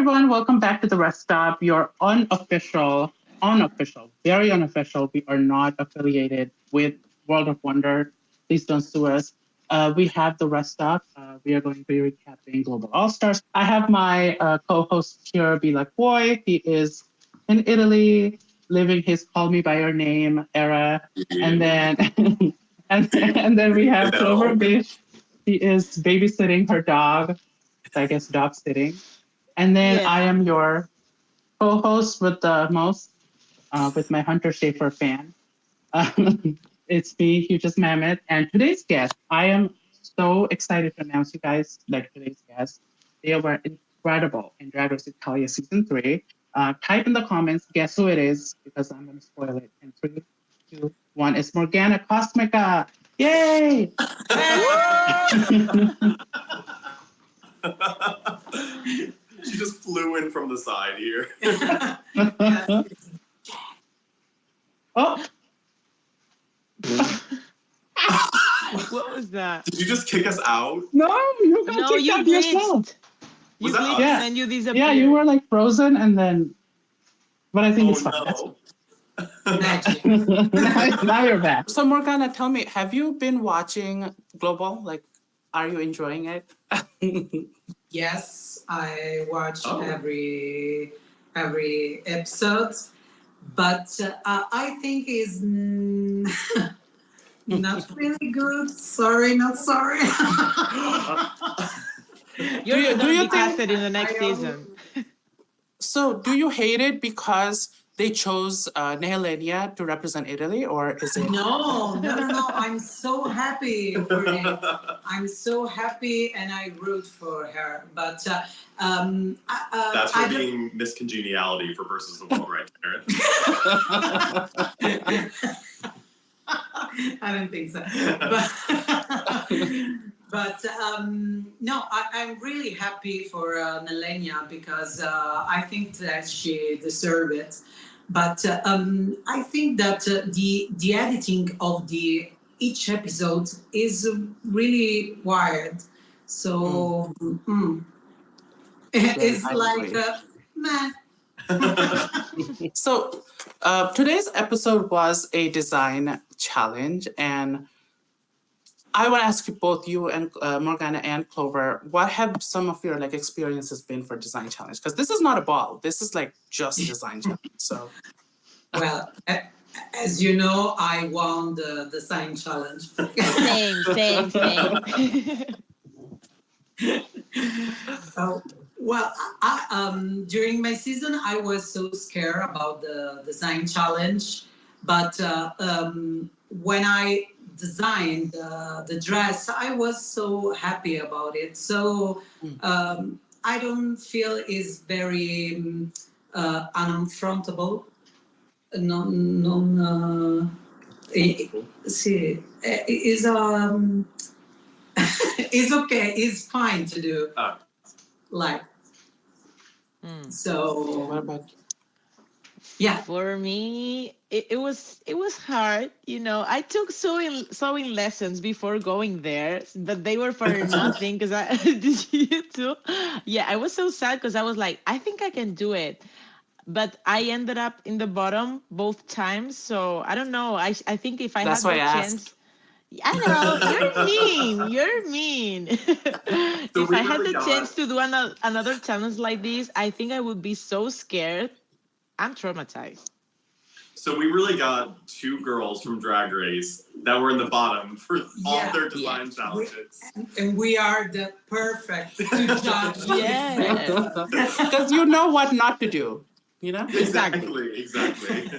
everyone. Welcome back to the Rest Stop, your very unofficial. We are not affiliated with World of Wonder. Please don't sue us. We have the Rest Stop. We are going to be recapping Global All Stars. I have my co-host here, Belakboy. He is in Italy, living his "Call Me by Your Name" era, and then and then we have Clover Bish. She is babysitting her dog. I guess dog sitting. And then I am your co-host with the most, with my Hunter Schafer fan. It's me, HugeAsMammoth, and today's guest. I am so excited to announce you guys like today's guest. They were incredible in Drag Race Italia season 3. Type in the comments, guess who it is, because I'm going to spoil it in 3, 2, 1. It's Morgana Cosmica. Yay! She just flew in from the side here. Oh! What was that? Did you just kick us out? No, you got kicked out yourself. You that glitched us? and you disappeared. Yeah, you were like frozen and then, but I think it's fine. No. Now you're back. So Morgana, tell me, have you been watching Global? Like, are you enjoying it? Yes, I watch every episode, but I think is not really good. Sorry, not sorry. You're do you be casted in the next season. So do you hate it because they chose Nehellenia to represent Italy, or is it? No. I'm so happy for it. I'm so happy, and I root for her. But that's for being Miss Congeniality for Versus the World, right, Karen? I don't think so. But no, I'm really happy for Nehellenia because I think that she deserves it. But I think that the editing of each episode is really wired. So it's like meh. So today's episode was a design challenge, and I want to ask you both, you and Morgana and Clover, what have some of your experiences been for design challenge? Because this is not a ball. This is just design challenge. So, well, as you know, I won the design challenge. Same. Well, during my season, I was so scared about the design challenge, but when I designed the dress, I was so happy about it. So I don't feel it's very unaffrontable. It's okay. It's fine to do. So what about you? Yeah. For me, it was hard. I took sewing lessons before going there, but they were for nothing because I did you too? Yeah, I was so sad because I was like, I think I can do it. But I ended up in the bottom both times. So I don't know. I think if I That's had why the I chance. asked. I know, you're mean. If I had the chance to do another challenge like this, I think I would be so scared. I'm traumatized. So we really got two girls from Drag Race that were in the bottom for all their design challenges. And we are the perfect to judge. Because you know what not to do. Exactly.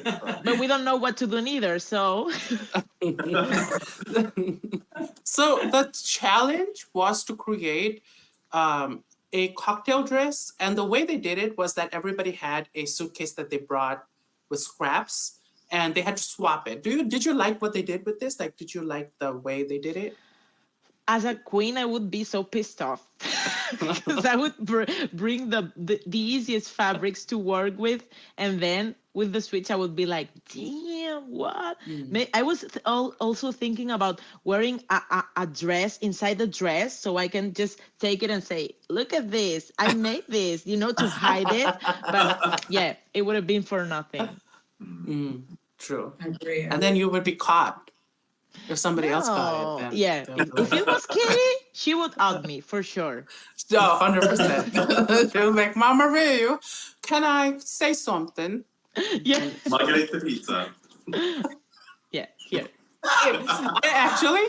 But we don't know what to do neither, so. So the challenge was to create a cocktail dress, and the way they did it was that everybody had a suitcase that they brought with scraps, and they had to swap it. Did you like what they did with this? Did you like the way they did it? as a queen, I would be so pissed off because I would bring the easiest fabrics to work with, and then with the switch, I would be like, damn, what? I was also thinking about wearing a dress inside the dress so I can just take it and say, look at this, I made this, to hide it. But yeah, it would have been for nothing. True. Agree. And then you would be caught if somebody else got it. No, Then yeah. If it was Kitty, she would out me for sure. No, 100%. She was like, Mama Rio, can I say something? Yeah. Margharita pizza. Yeah, here. Actually,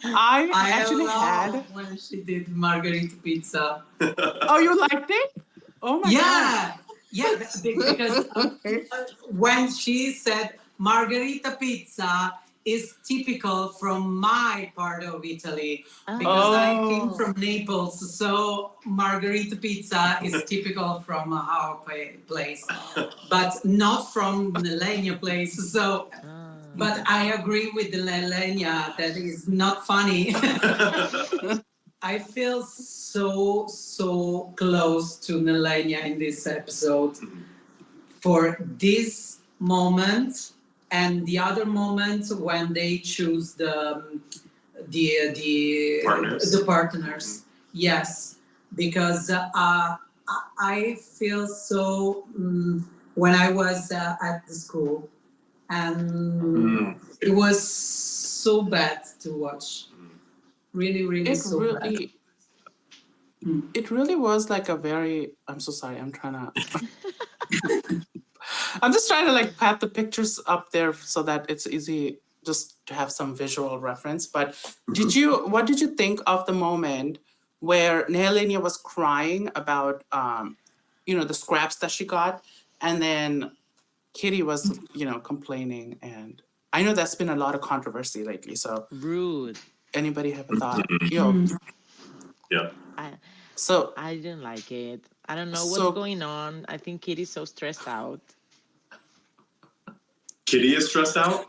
I actually love had. when she did Margharita pizza. Oh, you liked it? Oh my god. Yeah, because Okay. when she said Margharita pizza is typical from my part of Italy, because I came Oh. from Naples, so Margharita pizza is typical from our place, but not from Nehellenia place. So, but I agree with the Nehellenia that is not funny. I feel so close to Nehellenia in this episode for this moment and the other moment when they choose the partners. Yes, because I feel so when I was at the school, and it was so bad to watch. Really It so bad. really, it really was like a very. I'm so sorry. I'm trying to. I'm just trying to like pat the pictures up there so that it's easy just to have some visual reference. But what did you think of the moment where Nehellenia was crying about, the scraps that she got, and then Kitty was, complaining, and I know that's been a lot of controversy lately. So Rude. anybody have a thought? Yeah. So I didn't like it. I don't know So- what's going on. I think Kitty's so stressed out. Kitty is stressed out?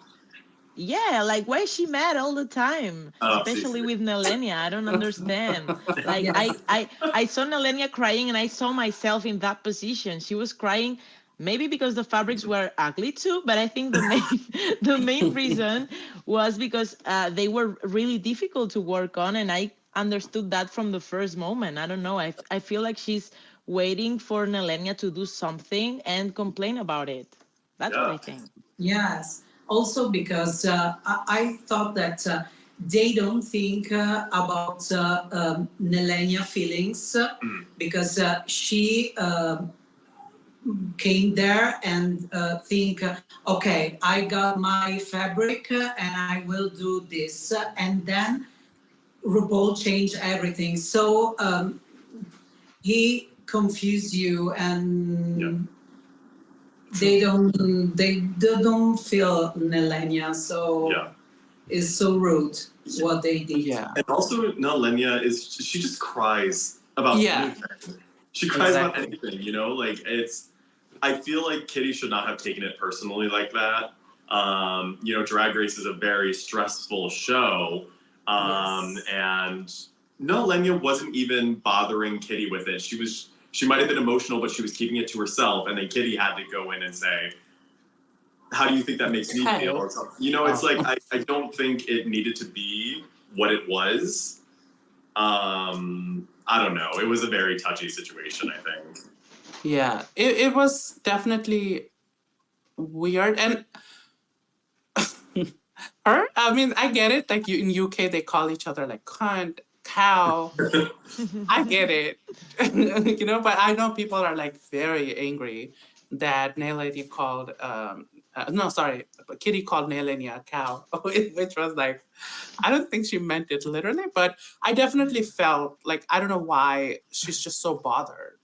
Yeah, like why is she mad all the time? Oh, Especially see. with Nehellenia. I don't understand. Like Yes. I saw Nehellenia crying and I saw myself in that position. She was crying maybe because the fabrics were ugly too, but I think the main reason was because they were really difficult to work on, and I understood that from the first moment. I don't know. I feel like she's waiting for Nehellenia to do something and complain about it. That's what I think. Yes. Also because I thought that they don't think about Nehellenia feelings because she came there and think, okay, I got my fabric and I will do this, and then RuPaul changed everything. So he confused you, and they don't feel Nehellenia, so it's so rude what they did. yeah. And also, Nehellenia she just cries about anything. She cries about anything, like I feel like Kitty should not have taken it personally like that. Drag Race is a very stressful show. And Nehellenia wasn't even bothering Kitty with it. She might have been emotional, but she was keeping it to herself. And then Kitty had to go in and say, how do you think that makes me feel? Or something. It's like, I don't think it needed to be what it was. I don't know. It was a very touchy situation, I think. Yeah, it was definitely weird. And I mean, I get it. Like in UK, they call each other like cunt, cow. I get it. But I know people are like very angry that Nehellenia called, Kitty called Nehellenia a cow, which was like, I don't think she meant it literally, but I definitely felt like, I don't know why she's just so bothered.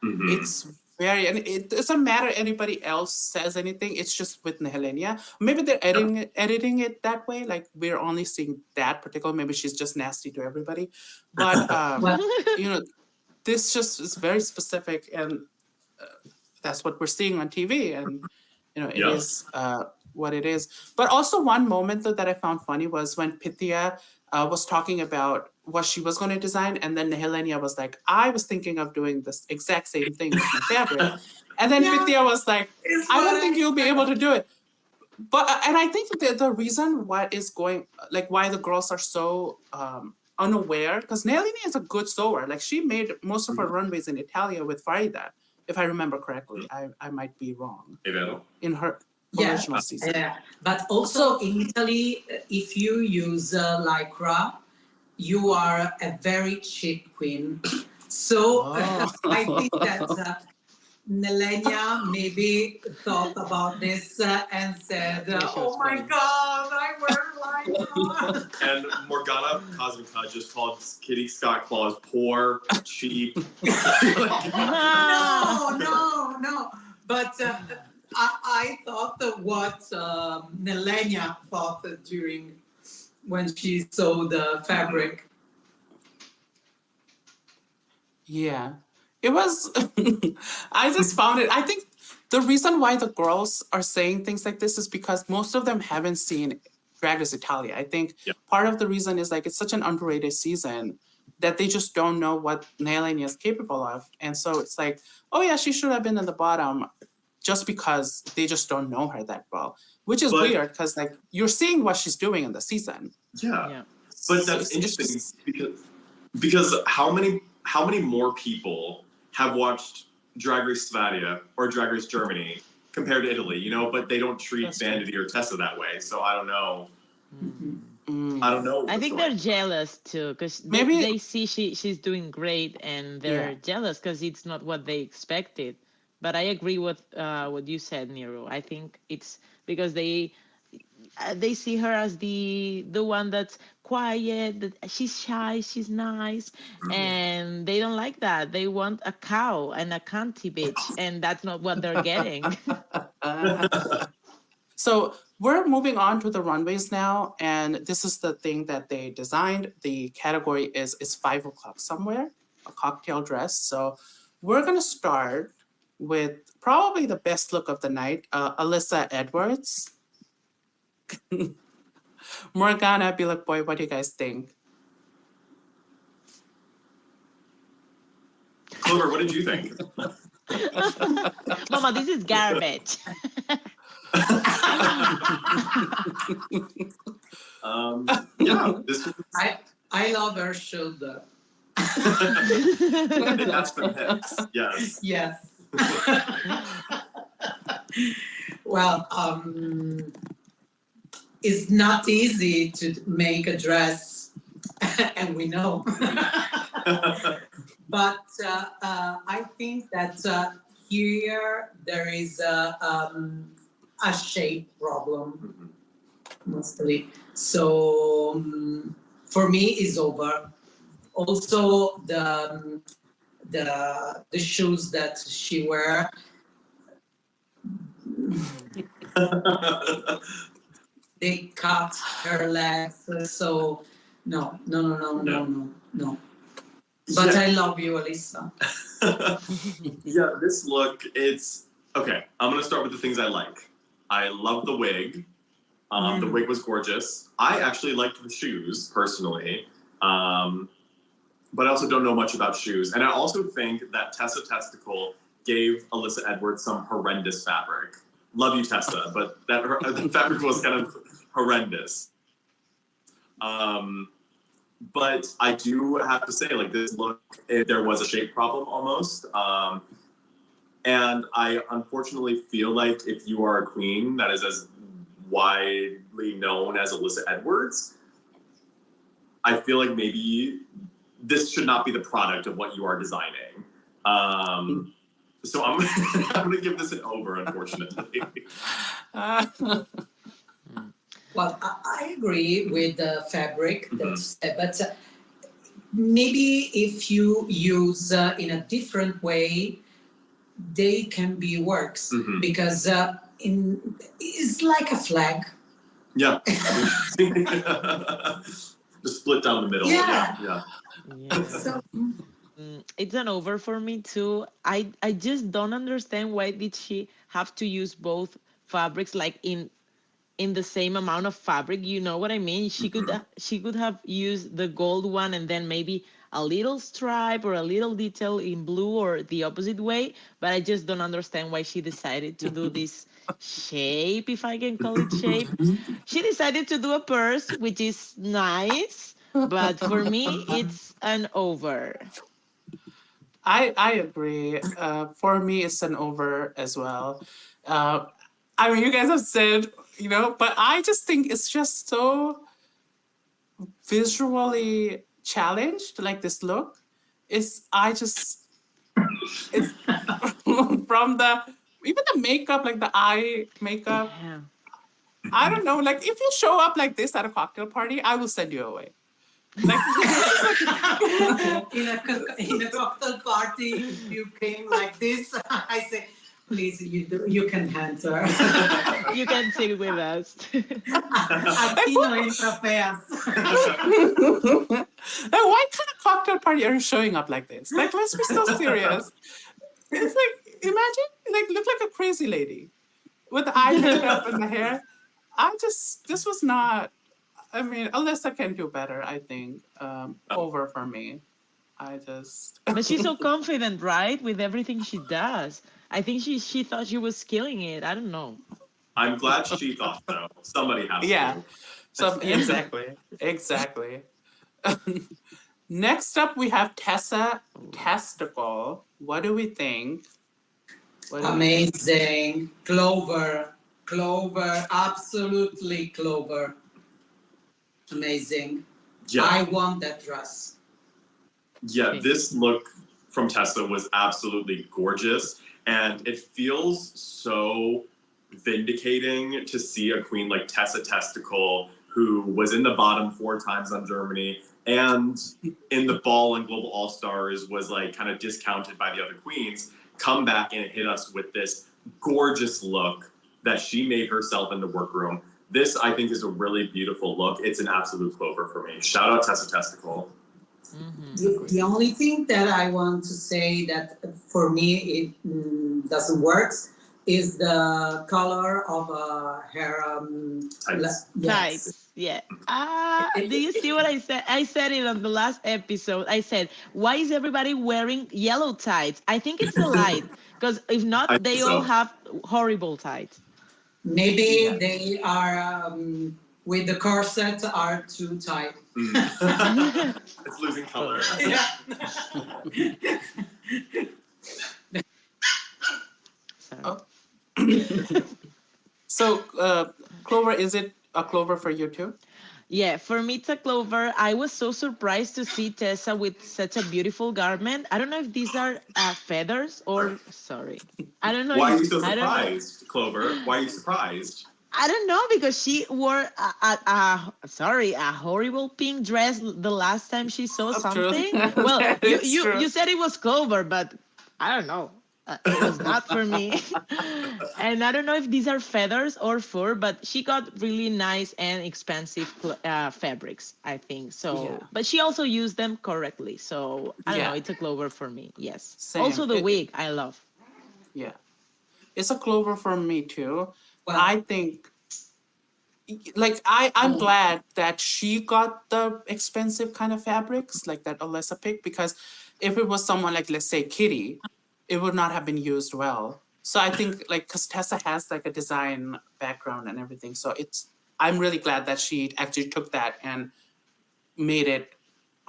It's very, and it doesn't matter anybody else says anything. It's just with Nehellenia. Maybe they're editing it that way. Like we're only seeing that particular. Maybe she's just nasty to everybody. But this just is very specific, and that's what we're seeing on TV. And it is what it is. But also one moment though that I found funny was when PYTHIA was talking about what she was going to design, and then Nehellenia was like, I was thinking of doing this exact same thing with my fabric. And then Yeah. Pythia was like, It's I don't what think you'll be able to do it. But and I think the reason why the girls are so unaware, because Nehellenia is a good sewer. Like, she made most of her runways in Italia with Farida, if I remember correctly. I might be wrong. In her original season. Yeah, but also in Italy, if you use lycra, you are a very cheap queen. So I think that Nehellenia maybe thought about this and said, "Oh my God, I wear lycra." And Morgana Cosmica just called Kitty Scot Claus poor, cheap. No. But I thought that what Nehellenia thought during when she saw the fabric. Yeah, it was. I just found it. I think the reason why the girls are saying things like this is because most of them haven't seen Drag Race Italia. I think part of the reason is like it's such an underrated season that they just don't know what Nehellenia is capable of, and so it's like, oh yeah, she should have been in the bottom, just because they just don't know her that well, which is weird because like you're seeing what she's doing in the season. Yeah. But that's interesting because how many more people have watched Drag Race Italia or Drag Race Germany compared to Italy, you know, but they don't treat Vanity or Tessa that way. So I don't know. I don't know. I think they're jealous too, because they see she's doing great and they're jealous because it's not what they expected. But I agree with what you said, Nero. I think it's because they see her as the one that's quiet, that she's shy, she's nice, and they don't like that. They want a cow and a cunty bitch, and that's not what they're getting. So we're moving on to the runways now, and this is the thing that they designed. The category is 5 o'clock somewhere, a cocktail dress. So we're gonna start with probably the best look of the night, ALYSSA Edwards. Morgana, Belakboy, what do you guys think? Clover, what did you think? Mama, this is garbage. This was... I love her shoulder. That's the hips. Yes. Yes. Well, it's not easy to make a dress, and we know. But I think that here there is a shape problem, mostly. So for me, it's over. Also, the shoes that she wear. They cut her legs, so no. But I love you, ALYSSA. Yeah, this look, it's okay. I'm gonna start with the things I like. I love the wig. The wig was gorgeous. I actually liked the shoes personally, but I also don't know much about shoes. And I also think that Tessa Testicle gave ALYSSA Edwards some horrendous fabric. Love you, Tessa, but the fabric was kind of horrendous. But I do have to say, like, this look, there was a shape problem almost. And I unfortunately feel like if you are a queen that is as widely known as ALYSSA Edwards, I feel like maybe this should not be the product of what you are designing. So I'm going to give this an over, unfortunately. Well, I agree with the fabric, but maybe if you use in a different way, they can be works because it's like a flag. Yeah. Just split down the middle. Yeah. So, it's an over for me too. I just don't understand why did she have to use both fabrics, like in in the same amount of fabric. You know what I mean? She could have used the gold one and then maybe a little stripe or a little detail in blue or the opposite way. But I just don't understand why she decided to do this shape, if I can call it shape. She decided to do a purse, which is nice, but for me, it's an over. I agree. For me, it's an over as well. I mean, you guys have said, but I just think it's just so visually challenged, like this look. It's from even the makeup, like the eye makeup. Yeah. I don't know. Like if you show up like this at a cocktail party, I will send you away. Like in a cocktail party, if you came like this, I say, please, you can enter. You can sit with us. Aquí no entra feas. Like, what kind of cocktail party are you showing up like this? Like, let's be so serious. It's like, imagine, like, look like a crazy lady with the eye makeup and the hair. This was not, I mean, ALYSSA can do better, I think. Over for me. But she's so confident, right? With everything she does. I think she thought she was killing it. I don't know. I'm glad she thought so. Somebody has to. Exactly. Next up, we have TESSA Testicle. What do we think? Amazing. Clover, absolutely Clover. Amazing. Yeah. I want that dress. Yeah, this look from TESSA was absolutely gorgeous. And it feels so vindicating to see a queen like TESSA Testicle, who was in the bottom 4 times on Germany and in the Fall and Global All-Stars was like kind of discounted by the other queens, come back and hit us with this gorgeous look that she made herself in the workroom. This, I think, is a really beautiful look. It's an absolute Clover for me. Shout out TESSA Testicle. Mm-hmm. The only thing that I want to say that for me it doesn't work is the color of her tights. Yeah. Do you see what I said? I said it on the last episode. I said, why is everybody wearing yellow tights? I think it's the light. Because if not, they all have horrible tights. Maybe they are with the corset are too tight. It's losing color. Yeah. So, Clover, is it a Clover for you too? Yeah, for me, it's a Clover. I was so surprised to see TESSA with such a beautiful garment. I don't know if these are feathers or, sorry. I don't know. Why are you so surprised, Clover? Why are you surprised? I don't know, because she wore a horrible pink dress the last time she saw something. Well, you said it was Clover, but I don't know. It was not for me. And I don't know if these are feathers or fur, but she got really nice and expensive fabrics, I think. So, yeah. But she also used them correctly. So I don't know. It's a Clover for me. Yes. Same. Also the wig, I love. Yeah, it's a Clover for me too. Well, I think, like, I'm glad that she got the expensive kind of fabrics, like that ALYSSA picked, because if it was someone like, let's say, Kitty, it would not have been used well. So I think, like, because TESSA has like a design background and everything, so I'm really glad that she actually took that and made it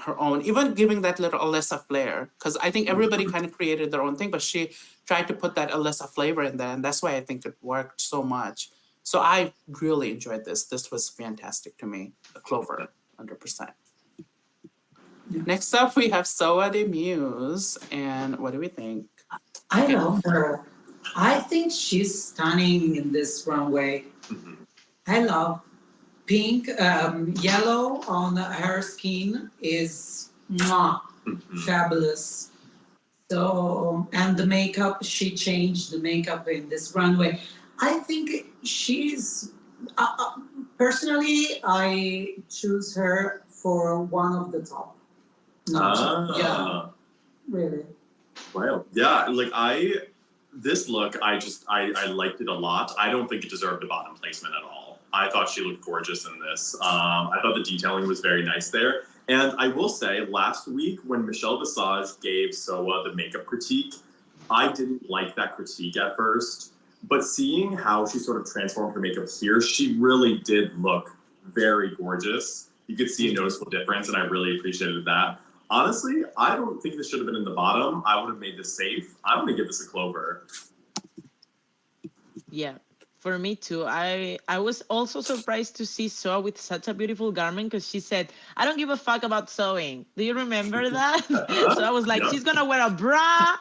her own, even giving that little ALYSSA flair, because I think everybody kind of created their own thing, but she tried to put that ALYSSA flavor in there, and that's why I think it worked so much. So I really enjoyed this. This was fantastic to me. The Clover, 100%. Yeah. Next up, we have Soa De Muse, and what do we think? I love her. I think she's stunning in this runway. I love pink, yellow on her skin is fabulous. So, and the makeup, she changed the makeup in this runway. I think she's, personally, I choose her for one of the top. Yeah, really. Wow. Yeah, like this look, I liked it a lot. I don't think it deserved a bottom placement at all. I thought she looked gorgeous in this. I thought the detailing was very nice there. And I will say, last week when Michelle Visage gave Soa the makeup critique, I didn't like that critique at first. But seeing how she sort of transformed her makeup here, she really did look very gorgeous. You could see a noticeable difference, and I really appreciated that. Honestly, I don't think this should have been in the bottom. I would have made this safe. I'm going to give this a Clover. Yeah, for me too. I was also surprised to see Soa with such a beautiful garment because she said, "I don't give a fuck about sewing." Do you remember that? So I was like, she's gonna wear a bra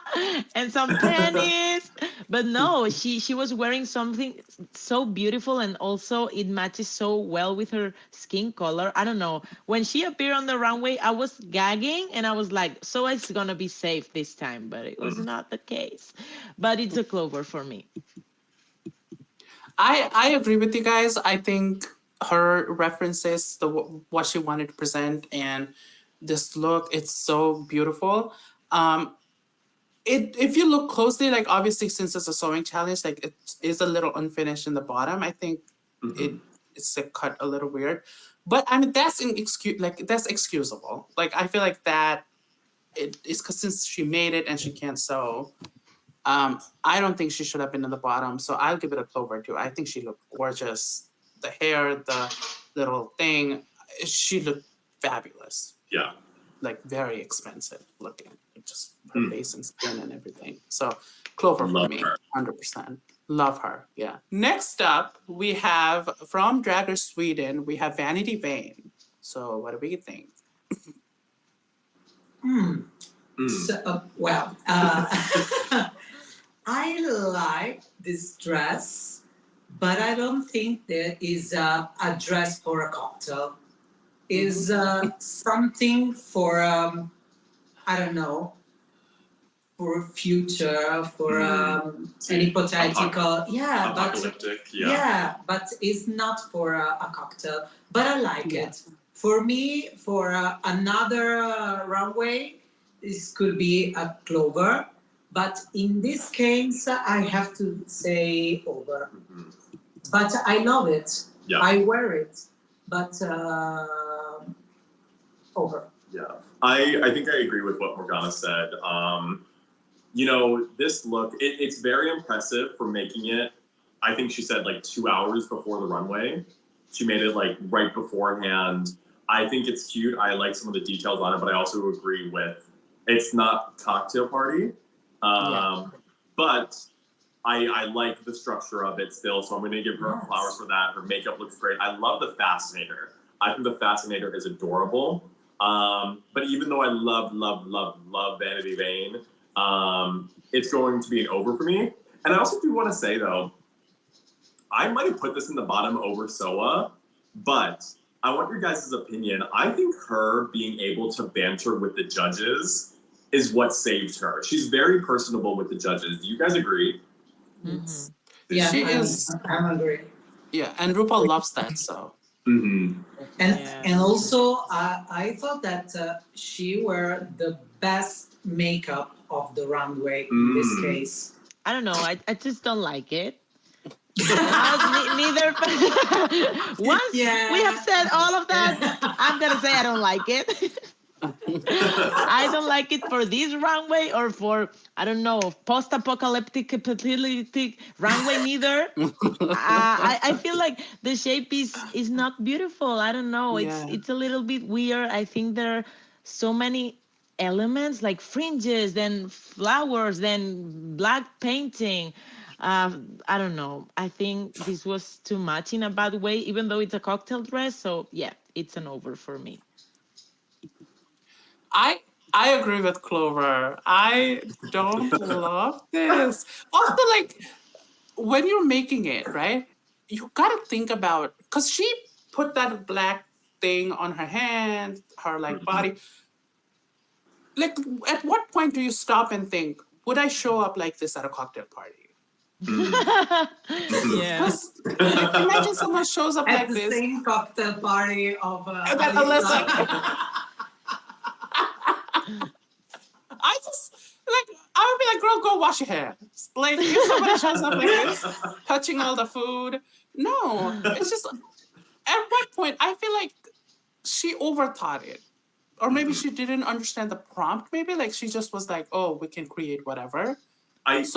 and some panties, but no, she was wearing something so beautiful, and also it matches so well with her skin color. I don't know. When she appeared on the runway, I was gagging and I was like, Soa is gonna be safe this time, but it was not the case. But it's a Clover for me. I agree with you guys. I think her references, what she wanted to present, and this look, it's so beautiful. If you look closely, like obviously since it's a sewing challenge, like it is a little unfinished in the bottom. I think it's like cut a little weird, but I mean that's that's excusable. Like I feel like that it is because since she made it and she can't sew. I don't think she should have been in the bottom, so I'll give it a Clover too. I think she looked gorgeous. The hair, the little thing, she looked fabulous. Yeah. Like very expensive looking. Just her face and skin and everything. So Clover for me, 100%. Love her, yeah. Next up, we have from Drag Race Sweden, we have Vanity Vane. So what do we think? So, well, I like this dress, but I don't think there is a dress for a cocktail. Is something for, I don't know, for future, for an hypothetical. Yeah, apocalyptic, yeah, but it's not for a cocktail. But I like it. For me, for another runway, this could be a Clover. But in this case, I have to say over. But I love it. Yeah. I wear it. But over. Yeah. I think I agree with what Morgana said. You know, this look, it's very impressive for making it, I think she said like 2 hours before the runway. She made it like right beforehand. I think it's cute. I like some of the details on it, but I also agree with it's not cocktail party. But I like the structure of it still, so I'm going to give her flowers for that. Her makeup looks great. I love the Fascinator. I think the Fascinator is adorable. But even though I love Vanity Vane, it's going to be an over for me. And I also do want to say, though, I might have put this in the bottom over Soa, but I want your guys' opinion. I think her being able to banter with the judges is what saved her. She's very personable with the judges. Do you guys agree? Yeah, She is. I'm agree. Yeah, and RuPaul loves that, so. And also, I thought that she wore the best makeup of the runway in this case. I don't know. I just don't like it. Neither. Once we have said all of that, I'm gonna say I don't like it. I don't like it for this runway or for, I don't know, post-apocalyptic runway neither. I feel like the shape is not beautiful. I don't know. It's a little bit weird. I think there are so many elements like fringes, then flowers, then black painting. I don't know. I think this was too much in a bad way, even though it's a cocktail dress. So yeah, it's an over for me. I agree with Clover. I don't love this. Also, like, when you're making it, right, you gotta think about, because she put that black thing on her hand, her, like, body. Like, at what point do you stop and think, would I show up like this at a cocktail party? Yeah. Like, imagine someone shows up at like this. the same cocktail party of ALYSSA. I just, like, I would be like, girl, go wash your hair. Like, if somebody shows up like this, touching all the food. No, it's just, at what point, I feel like she overthought it. Or maybe she didn't understand the prompt, maybe. Like, she just was like, oh, we can create whatever. It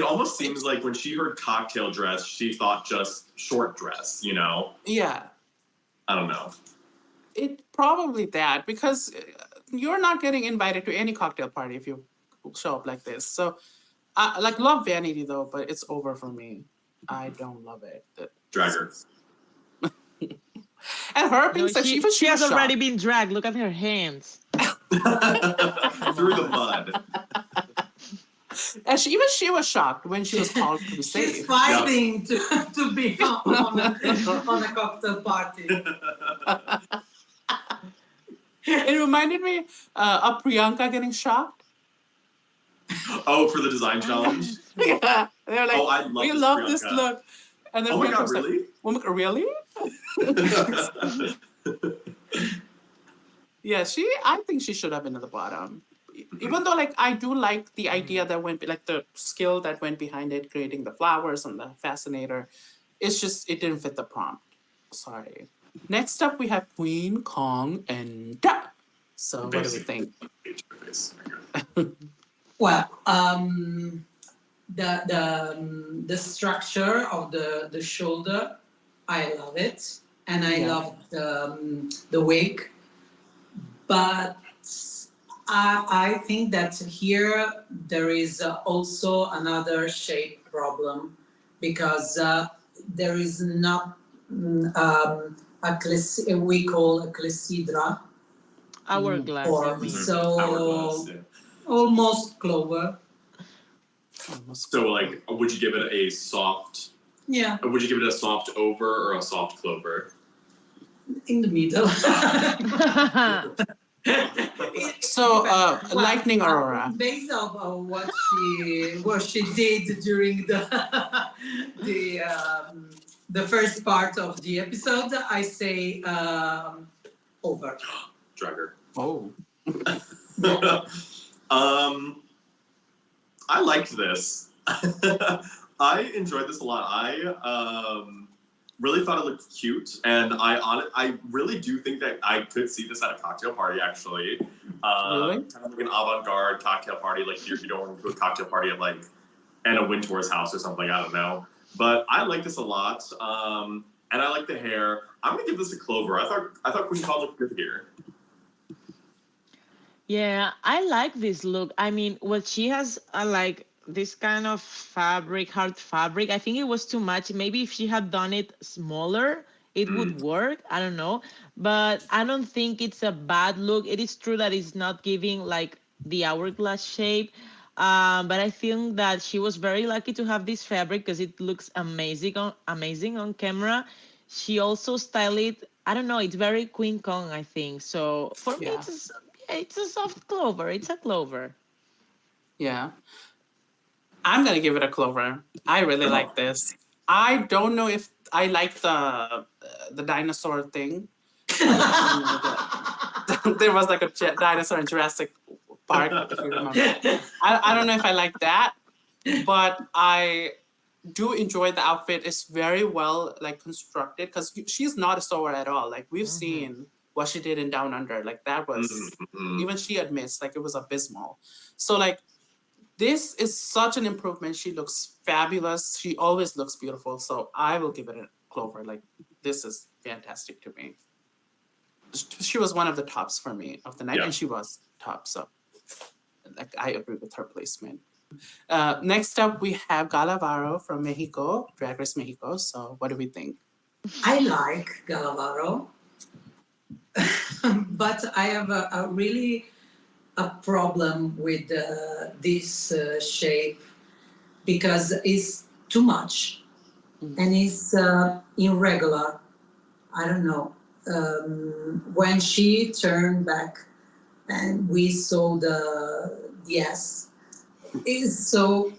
almost seems like when she heard cocktail dress, she thought just short dress, you know? Yeah. I don't know. It probably that, because you're not getting invited to any cocktail party if you show up like this. So, I love Vanity though, but it's over for me. I don't love it. Drag her. And her being said, she she has was already shocked. been dragged. Look at her hands. Through the mud. And she was shocked when she was called to the stage. She's fighting to be on a cocktail party. It reminded me of Priyanka getting shocked. Oh, for the design challenge? Yeah. They're like, oh, I love we this love Priyanka. this look. And then Oh my Priyanka God, was like, really? oh my God, really? Yeah, I think she should have been at the bottom. Even though, like, I do like the idea that went, like, the skill that went behind it, creating the flowers and the fascinator. It's just, it didn't fit the prompt. Sorry. Next up, we have Queen, Kong, and Da. So, what do we think? Well, the structure of the shoulder, I love it, and I love the wig, but I think that here there is also another shape problem, because there is not we call a clepsydra. Hourglass. So almost Clover. So, like, would you give it a soft? Yeah. Would you give it a soft over or a soft Clover? In the middle. So, Lightning Aurora. Based on what she did during the first part of the episode, I say over. Dragger. Oh. I liked this. I enjoyed this a lot. I really thought it looked cute, and I really do think that I could see this at a cocktail party, actually. Really? Kind of like an avant-garde cocktail party, like you're going to a cocktail party at like Anna Wintour's house or something. I don't know, but I like this a lot, and I like the hair. I'm gonna give this a Clover. I thought Queen Kong looked good here. Yeah, I like this look. I mean, what she has, like this kind of fabric, hard fabric, I think it was too much. Maybe if she had done it smaller, it would work. I don't know. But I don't think it's a bad look. It is true that it's not giving like the hourglass shape. But I think that she was very lucky to have this fabric because it looks amazing on camera. She also styled it. I don't know. It's very Queen Kong, I think. So for me, it's a soft Clover. It's a Clover. Yeah. I'm going to give it a Clover. I really like this. I don't know if I like the dinosaur thing. There was like a dinosaur in Jurassic Park, if you remember. I don't know if I like that, but I do enjoy the outfit. It's very well like constructed because she's not a sewer at all. Like we've seen what she did in Down Under. Like that was, even she admits, like it was abysmal. So like, this is such an improvement. She looks fabulous. She always looks beautiful. So I will give it a Clover. Like, this is fantastic to me. She was one of the tops for me of the night, and she was top. So like, I agree with her placement. Next up, we have Gala Varo from Mexico, Drag Race Mexico. So what do we think? I like Gala Varo, but I have a really a problem with this shape because it's too much and it's irregular. I don't know. When she turned back and we saw the yes, it's so.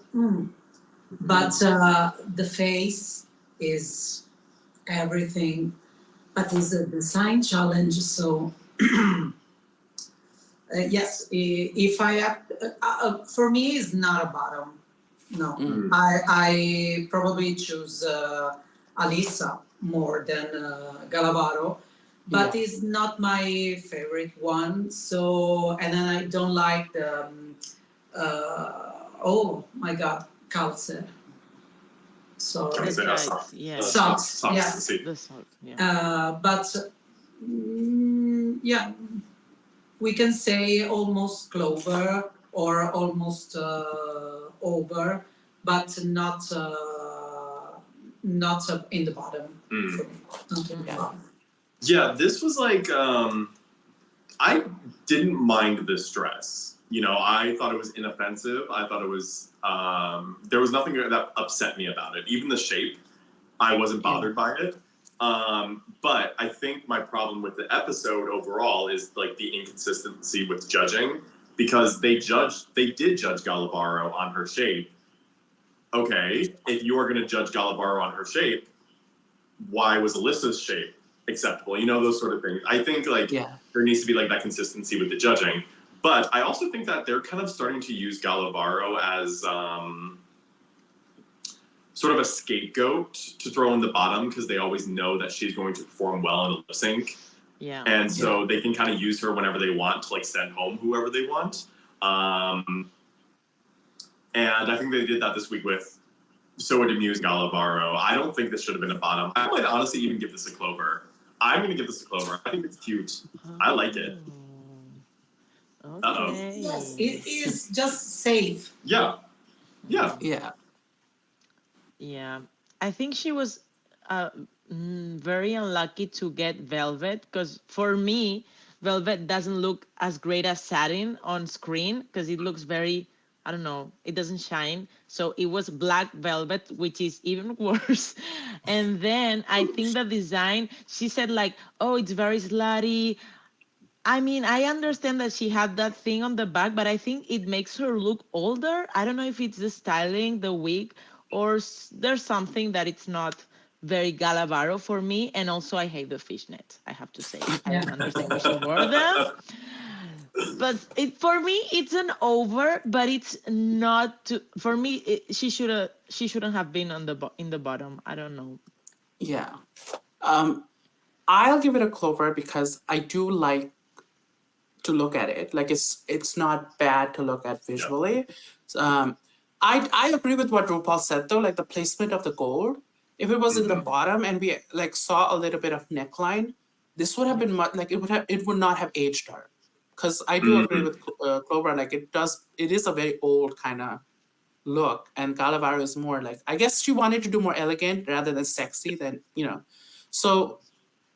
But the face is everything. But it's a design challenge, so. Yes, if I have, for me, it's not a bottom. No, I probably choose ALYSSA more than Gala Varo, but it's not my favorite one. So, and then I don't like the, oh my God, calce. So The Socks. tights, yeah. Socks, yeah. The socks, yeah. But yeah, we can say almost Clover or almost over, but not in the bottom for me. Not in the bottom. Yeah, this was like I didn't mind this dress. You know, I thought it was inoffensive. I thought it was there was nothing that upset me about it. Even the shape, I wasn't bothered by it. But I think my problem with the episode overall is like the inconsistency with judging, because they did judge Gala Varo on her shape. Okay, if you are going to judge Gala Varo on her shape, why was ALYSSA's shape acceptable? You know, those sort of things. I think like there needs to be like that consistency with the judging. But I also think that they're kind of starting to use Gala Varo as sort of a scapegoat to throw in the bottom, because they always know that she's going to perform well in a lip sync. Yeah. And so they can kind of use her whenever they want to like send home whoever they want. And I think they did that this week with Soa De Muse, Gala Varo. I don't think this should have been a bottom. I might honestly even give this a Clover. I'm going to give this a Clover. I think it's cute. I like it. Okay. Yes, it is just safe. Yeah. Yeah. Yeah. Yeah. I think she was very unlucky to get Velvet, because for me, Velvet doesn't look as great as satin on screen, because it looks very, I don't know, it doesn't shine. So it was black velvet, which is even worse. And then I think the design, she said like, oh, it's very slutty. I mean, I understand that she had that thing on the back, but I think it makes her look older. I don't know if it's the styling, the wig, or there's something that it's not very Gala Varo for me. And also, I hate the fishnet, I have to say. I don't understand why she wore them. But for me, it's an over, but it's not too, for me. She shouldn't have been on in the bottom. I don't know. Yeah. I'll give it a Clover because I do like to look at it. Like it's not bad to look at visually. I agree with what RuPaul said though, like the placement of the gold. If it was in the bottom and we like saw a little bit of neckline, this would have been much like it would not have aged her. Because I do agree with Clover, like it is a very old kind of look, and Gala Varo is more like, I guess she wanted to do more elegant rather than sexy, than so,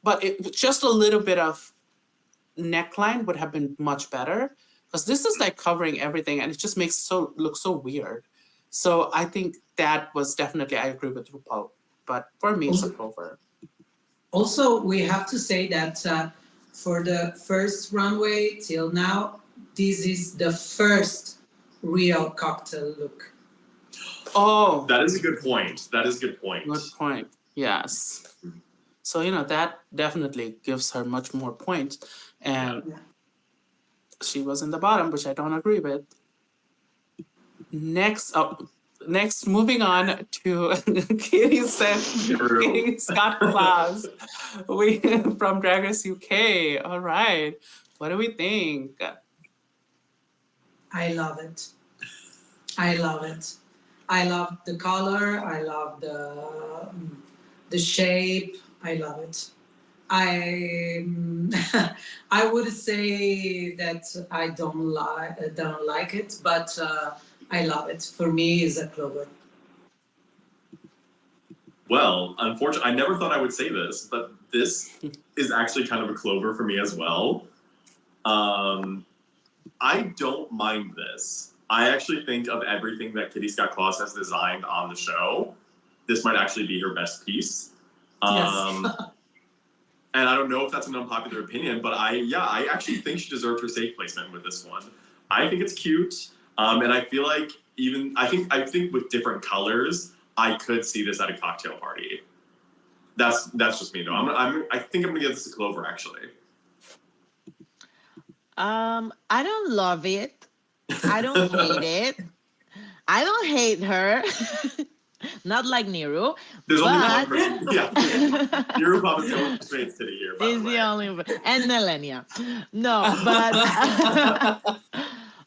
but it just a little bit of neckline would have been much better, because this is like covering everything and it just makes it look so weird. So I think that was definitely, I agree with RuPaul, but for me it's a Clover. Also, we have to say that for the first runway till now, this is the first real cocktail look. Oh, that is a good point. That is a good point. Good point. Yes. So that definitely gives her much more points, and she was in the bottom, which I don't agree with. Next, moving on to Katie said, Katie Scot Claus, from Drag Race UK. All right, what do we think? I love it. I love it. I love the color. I love the shape. I love it. I would say that I don't like it, but I love it. For me, it's a Clover. Well, unfortunately, I never thought I would say this, but this is actually kind of a Clover for me as well. I don't mind this. I actually think of everything that Kitty Scott Claus has designed on the show, this might actually be her best piece. Yes. And I don't know if that's an unpopular opinion, but I actually think she deserved her safe placement with this one. I think it's cute, and I feel like I think with different colors, I could see this at a cocktail party. That's just me though. I think I'm gonna give this a Clover actually. I don't love it. I don't hate it. I don't hate her. Not like Niru, There's only one but person. Yeah. Nirupam is the only person who's sitting here, by is the the way. only and Nehellenia. No, but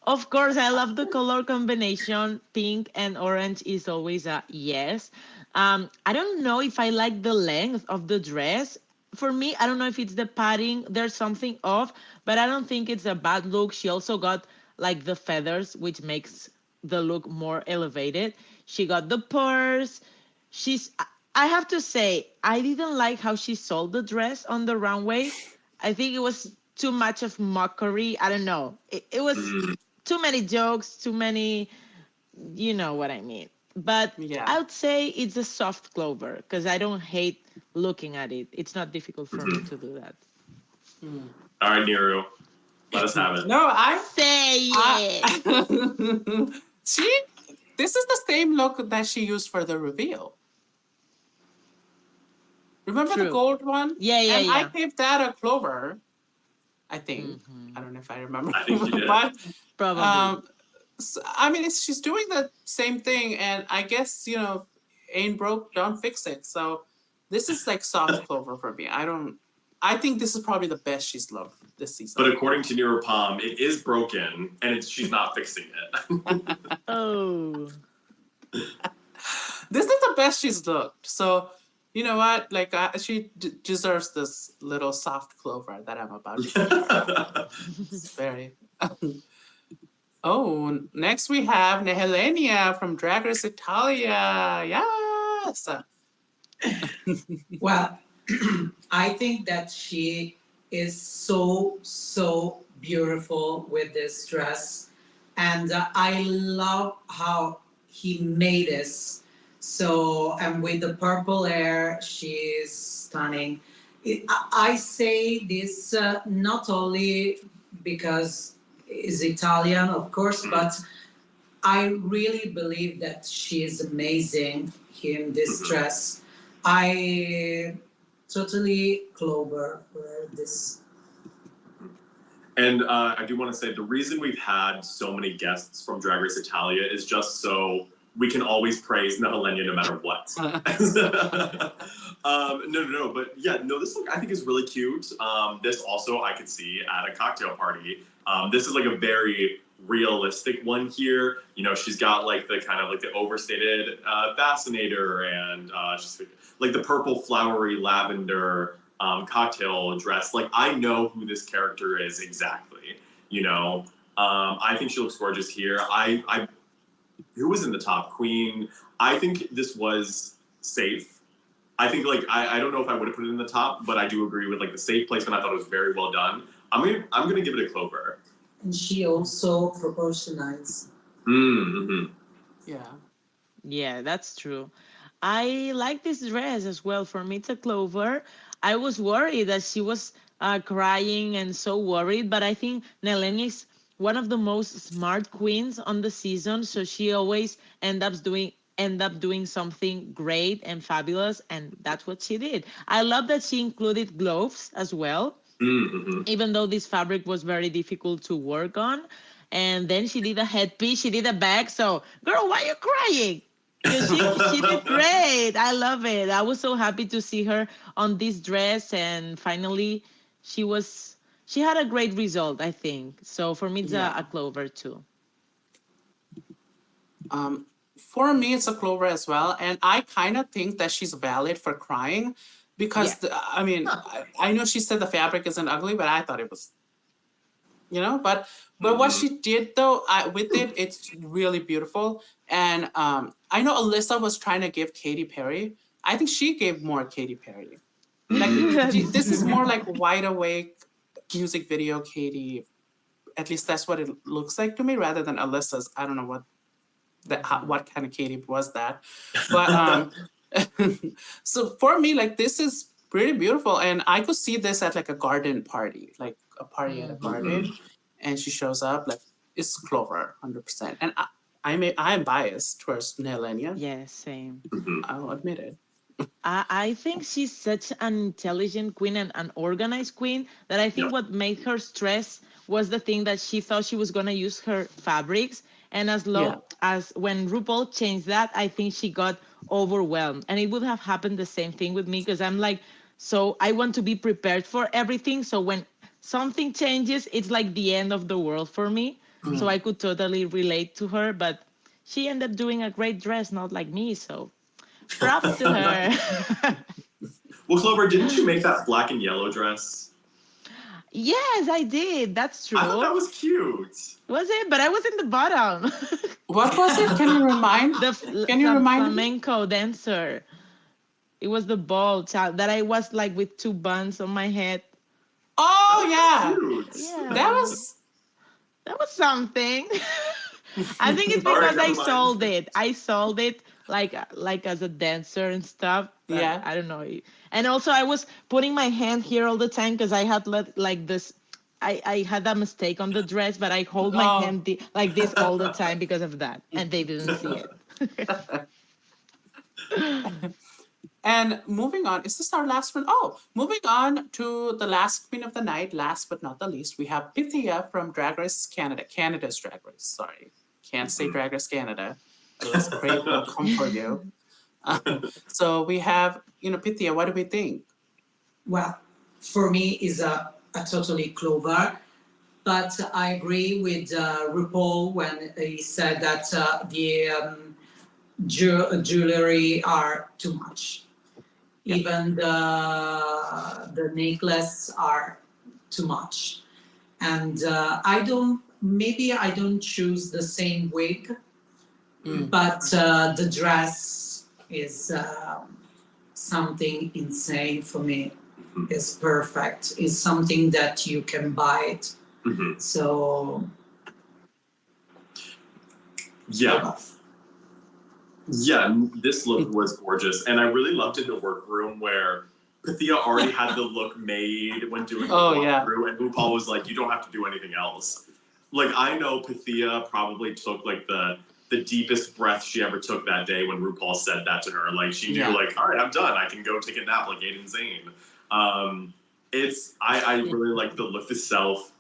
of course I love the color combination. Pink and orange is always a yes. I don't know if I like the length of the dress. For me, I don't know if it's the padding. There's something off, but I don't think it's a bad look. She also got like the feathers, which makes the look more elevated. She got the purse. She's I have to say, I didn't like how she sold the dress on the runway. I think it was too much of mockery. I don't know. It was Mm. too many jokes, too many, you know what I mean. But Yeah. I would say it's a soft Clover because I don't hate looking at it. It's not difficult for me to do that. All right, Niru, let us have it. No, Say it. This is the same look that she used for the reveal. Remember the True. gold one? Yeah, yeah, and yeah. I gave that a Clover, I think. Mhm. I don't know if I remember. I think you did. But Probably. I mean, she's doing the same thing, and I guess, ain't broke, don't fix it. So this is like soft Clover for me. I think this is probably the best she's looked this season. But according to Nirupam, it is broken, and she's not fixing it. Oh. This is the best she's looked. So, you know what? Like, she deserves this little soft Clover that I'm about to give. It's very... Oh, next we have Nehellenia from Drag Race Italia. Yes. Well, I think that she is so beautiful with this dress. And I love how he made this. So, and with the purple hair, she is stunning. I say this not only because is Italian, of course, but I really believe that she is amazing in this dress. I totally Clover for this. And I do want to say the reason we've had so many guests from Drag Race Italia is just so we can always praise Nehellenia no matter what. No, but yeah, no, this look I think is really cute. This also I could see at a cocktail party. This is like a very realistic one here. You know, she's got like the kind of like the overstated fascinator and just like the purple flowery lavender cocktail dress. Like I know who this character is exactly. You know, I think she looks gorgeous here. Who was in the top? Queen. I think this was safe. I think like I don't know if I would have put it in the top, but I do agree with like the safe placement. I thought it was very well done. I'm gonna give it a Clover. And she also proportionized. Mm-hmm. Yeah. Yeah, that's true. I like this dress as well. For me, it's a Clover. I was worried that she was crying and so worried, but I think Nehellenia is one of the most smart queens on the season, so she always end up doing something great and fabulous, and that's what she did. I love that she included gloves as well, even though this fabric was very difficult to work on. And then she did a headpiece, she did a bag. So, girl, why are you crying? Because she did great. I love it. I was so happy to see her on this dress, and finally, she had a great result, I think. So for me, it's Yeah. a Clover too. For me, it's a Clover as well, and I kind of think that she's valid for crying because I know she said the fabric isn't ugly, but I thought it was, But what she did though, with it, it's really beautiful. And I know Alyssa was trying to give Katy Perry. I think she gave more Katy Perry. Like this is more like wide awake music video Katy. At least that's what it looks like to me, rather than Alyssa's. I don't know what kind of Katy was that, but so for me, like this is pretty beautiful, and I could see this at like a garden party, like a party at a garden, and she shows up like it's Clover 100%. And I'm biased towards Nehellenia. Yeah, same. I'll admit it. I think she's such an intelligent queen and an organized queen that I think what made her stress was the thing that she thought she was going to use her fabrics. And as long as when RuPaul changed that, I think she got overwhelmed. And it would have happened the same thing with me, because I'm like, so I want to be prepared for everything. So when something changes, it's like the end of the world for me. So I could totally relate to her, but she ended up doing a great dress, not like me. So props to her. Well, Clover, didn't you make that black and yellow dress? Yes, I did. That's true. I thought that was cute. Was it? But I was in the bottom. What was it? Can you remind? Can you remind me? Flamenco dancer. It was the ball child that I was like with 2 buns on my head. Oh yeah. Cute. Yeah. That was something. I think it's because I sold it. I sold it like as a dancer and stuff. Yeah. I don't know. And also I was putting my hand here all the time because I had like this. I had a mistake on the dress, but I hold my hand like this all the time because of that, and they didn't see it. And moving on, is this our last one? Oh, moving on to the last queen of the night, last but not the least, we have PYTHIA from Drag Race Canada. Canada's Drag Race, sorry. Can't say Drag Race Canada. Otherwise, Craig will come for you. So we have, PYTHIA, what do we think? Well, for me, is a totally Clover. But I agree with RuPaul when he said that the jewelry are too much. Yeah. Even the necklace are too much. And I don't choose the same wig, but the dress is something insane for me. It's perfect. It's something that you can buy it. So yeah. Yeah, this look was gorgeous. And I really loved in the workroom where PYTHIA already had the look made when doing the walkthrough, and RuPaul was like, you don't have to do anything else. Like, I know PYTHIA probably took like the deepest breath she ever took that day when RuPaul said that to her. Like, she knew like, all right, I'm done. I can go take a nap like Aiden Zane. I really like the look itself.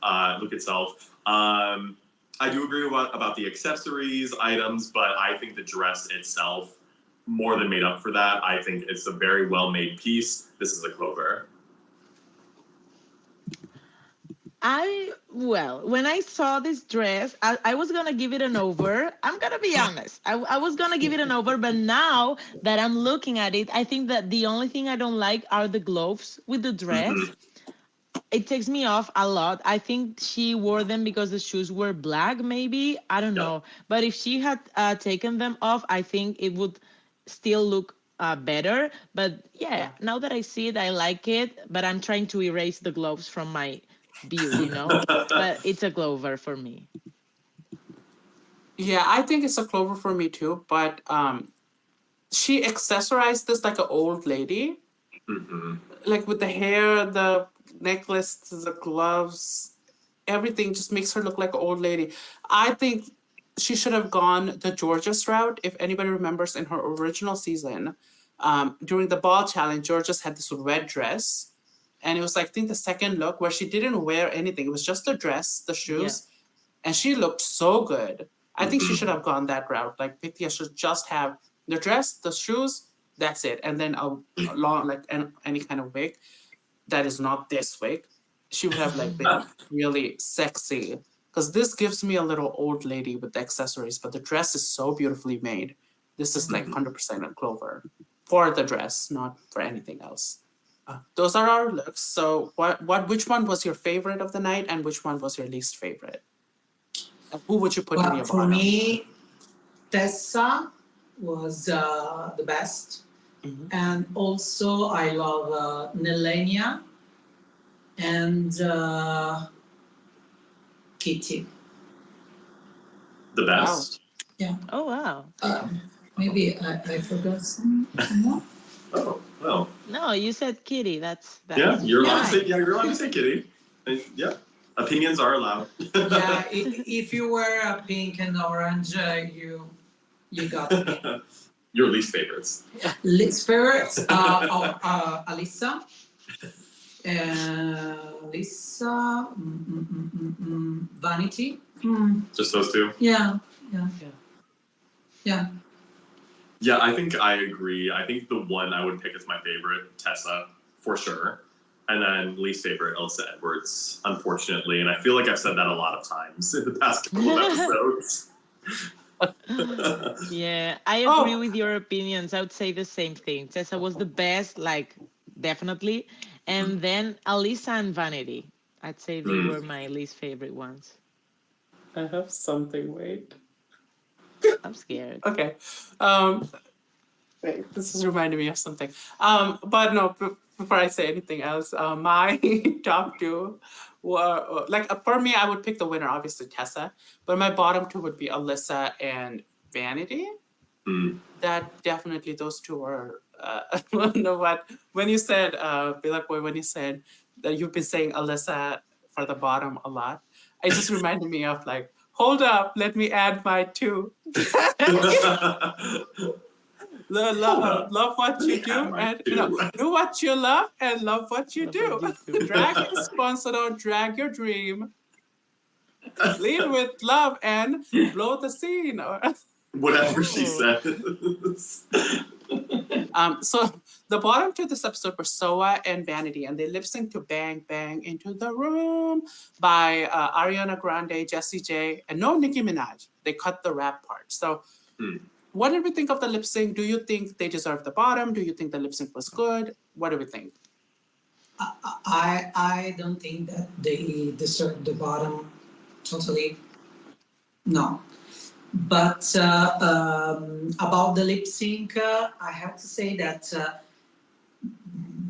I do agree about the accessories, items, but I think the dress itself more than made up for that. I think it's a very well-made piece. This is a Clover. When I saw this dress, I was going to give it an over. I'm going to be honest. I was going to give it an over, but now that I'm looking at it, I think that the only thing I don't like are the gloves with the dress. It takes me off a lot. I think she wore them because the shoes were black, maybe. I don't know. But if she had taken them off, I think it would still look better. But now that I see it, I like it. But I'm trying to erase the gloves from my view, But it's a Clover for me. Yeah, I think it's a Clover for me too. But she accessorized this like an old lady. Like with the hair, the necklace, the gloves, everything just makes her look like an old lady. I think she should have gone the Georgia's route. If anybody remembers, in her original season, during the ball challenge, Georgia's had this red dress, and it was like, I think the second look where she didn't wear anything. It was just the dress, the shoes, and she looked so good. I think she should have gone that route. Like, PYTHIA should just have the dress, the shoes, that's it, and then a long, like any kind of wig that is not this wig. She would have like been really sexy, because this gives me a little old lady with the accessories, but the dress is so beautifully made. This is like 100% a Clover for the dress, not for anything else. Those are our looks. So which one was your favorite of the night, and which one was your least favorite? Who would you put in your bottom? For me, TESSA was the best. And also I love Nehellenia and Kitty. The best? Wow. Yeah. Oh, wow. Maybe I forgot some more. Oh, well. No, you said Kitty. That's yeah, you're allowed to say Kitty. Yeah. Opinions are allowed. Yeah, if you were pink and orange, you got me. Your least favorites. Least favorites? ALYSSA. Alyssa, Vanity. Just those two? Yeah. Yeah, I think I agree. I think the one I would pick as my favorite, Tessa, for sure. And then least favorite, Alyssa Edwards, unfortunately. And I feel like I've said that a lot of times in the past couple of episodes. Yeah, I agree with your opinions. I would say the same thing. Tessa was the best, like, definitely. And then Alyssa and Vanity. I'd say they were my least favorite ones. I have something, wait. I'm scared. Okay. Wait, this is reminding me of something. But no, before I say anything else, my top two were, like, for me, I would pick the winner, obviously Tessa, but my bottom two would be Alyssa and Vanity. That definitely, those two were, I don't know what, when you said, Belakboy, when you said that you've been saying Alyssa for the bottom a lot, it just reminded me of, like, hold up, let me add my two. Love what you do, and do what you love and love what you do. Drag is fun, so don't drag your dream. Lead with love and blow the scene. Whatever she says. So the bottom two of this episode were Soa and Vanity, and they lip sync to "Bang Bang Into the Room" by Ariana Grande, Jessie J, and no Nicki Minaj. They cut the rap part. So. What did we think of the lip sync? Do you think they deserve the bottom? Do you think the lip sync was good? What do we think? I don't think that they deserve the bottom totally. No. But about the lip sync, I have to say that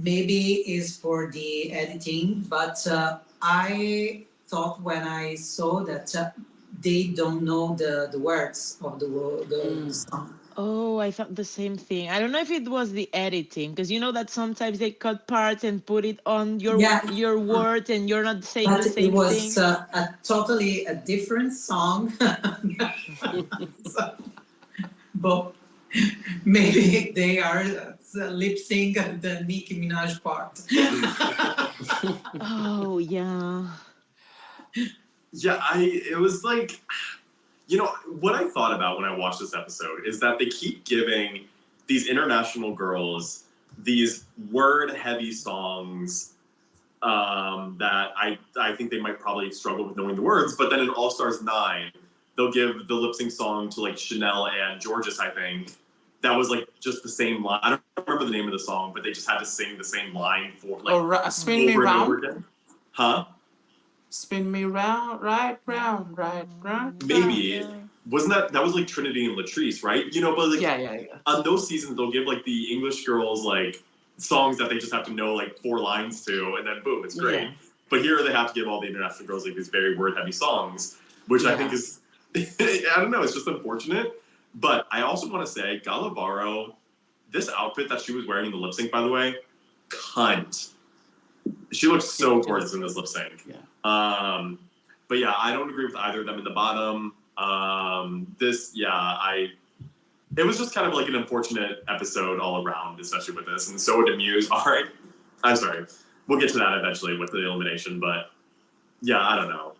maybe is for the editing, but I thought when I saw that they don't know the words of the song. Oh, I thought the same thing. I don't know if it was the editing, because you know that sometimes they cut parts and put it on your words and you're not saying the same thing. It was a totally a different song. But maybe they are lip sync the Nicki Minaj part. Oh, yeah. Yeah, it was like, you know, what I thought about when I watched this episode is that they keep giving these international girls these word-heavy songs that I think they might probably struggle with knowing the words, but then in All Stars 9, they'll give the lip-sync song to, like, Chanel and Georges, I think. That was, like, just the same line. I don't remember the name of the song, but they just had to sing the same line for, like, Spin Me over and Round? over again. Huh? Spin me round, right round, right round. Maybe. Wasn't that was like Trinity and Latrice, right? You know, but like yeah. On those seasons they'll give like the English girls like songs that they just have to know like 4 lines to, and then boom, it's great. Yeah. But here they have to give all the international girls like these very word heavy songs, which I think is I don't know, it's just unfortunate. But I also want to say Gala Varo, this outfit that she was wearing in the lip sync, by the way, cunt. She looks so gorgeous in this lip sync. Yeah. But yeah, I don't agree with either of them in the bottom. It was just kind of like an unfortunate episode all around, especially with this. And Soa De Muse, all right. I'm sorry. We'll get to that eventually with the elimination, but yeah, I don't know.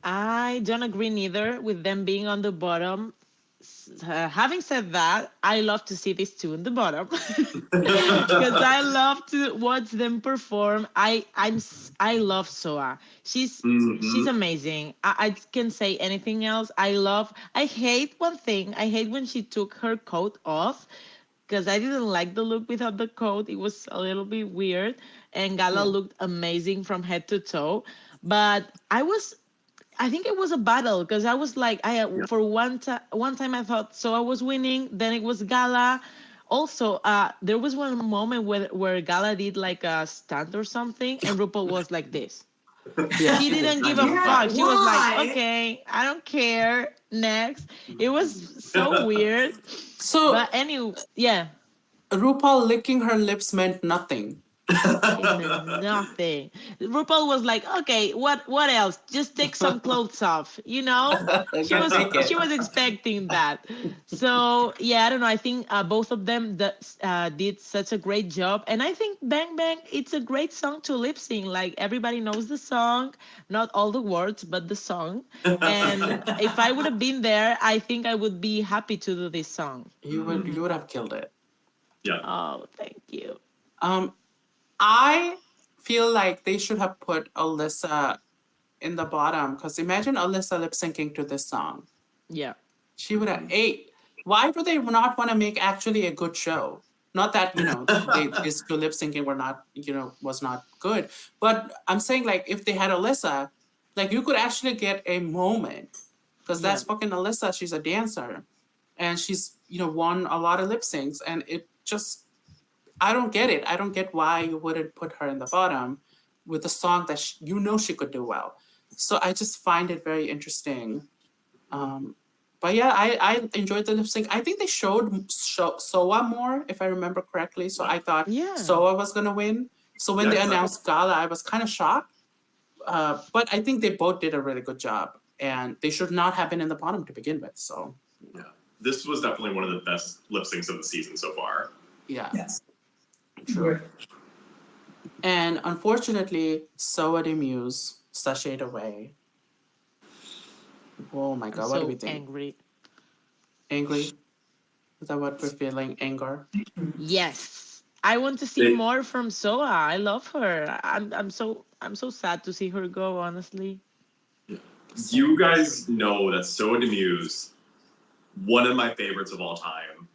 I don't agree neither with them being on the bottom. Having said that, I love to see these two in the bottom because I love to watch them perform. I love Soa. She's amazing. I can say anything else. I hate one thing. I hate when she took her coat off because I didn't like the look without the coat. It was a little bit weird, and Gala looked amazing from head to toe. But I think it was a battle because I was like, for one time I thought Soa was winning, then it was Gala. Also, there was one moment where Gala did like a stunt or something, and RuPaul was like this. Yeah. She didn't give a fuck. She was like, okay, I don't care. Next. It was so weird. So, but anyway, yeah. RuPaul licking her lips meant nothing. It meant nothing. RuPaul was like, okay, what else? Just take some clothes off, you know? Can't take it. She was expecting that. So yeah, I don't know. I think both of them did such a great job, and I think Bang Bang, it's a great song to lip sync. Like everybody knows the song, not all the words, but the song. And if I would have been there, I think I would be happy to do this song. You would have killed it. Yeah. Oh, thank you. I feel like they should have put ALYSSA in the bottom, because imagine ALYSSA lip syncing to this song. Yeah. She would have ate. Why do they not want to make actually a good show? Not that, these two lip syncing were not, was not good. But I'm saying, like, if they had ALYSSA, like, you could actually get a moment. Because that's fucking ALYSSA. She's a dancer. And she's, won a lot of lip syncs. And it just, I don't get it. I don't get why you wouldn't put her in the bottom with a song that she could do well. So I just find it very interesting. But yeah, I enjoyed the lip sync. I think they showed Soa more, if I remember correctly. So I thought Soa was going to win. So when they announced Gala, I was kind of shocked. But I think they both did a really good job. And they should not have been in the bottom to begin with. So yeah, this was definitely one of the best lip syncs of the season so far. Yeah. Yes. True. And unfortunately, Soa De Muse sashayed away. Oh my God, what do we think? Angry. Angry? Is that what we're feeling? Anger? Yes. I want to see more from Soa. I love her. I'm so sad to see her go, honestly. You guys know that Soa De Muse, one of my favorites of all time.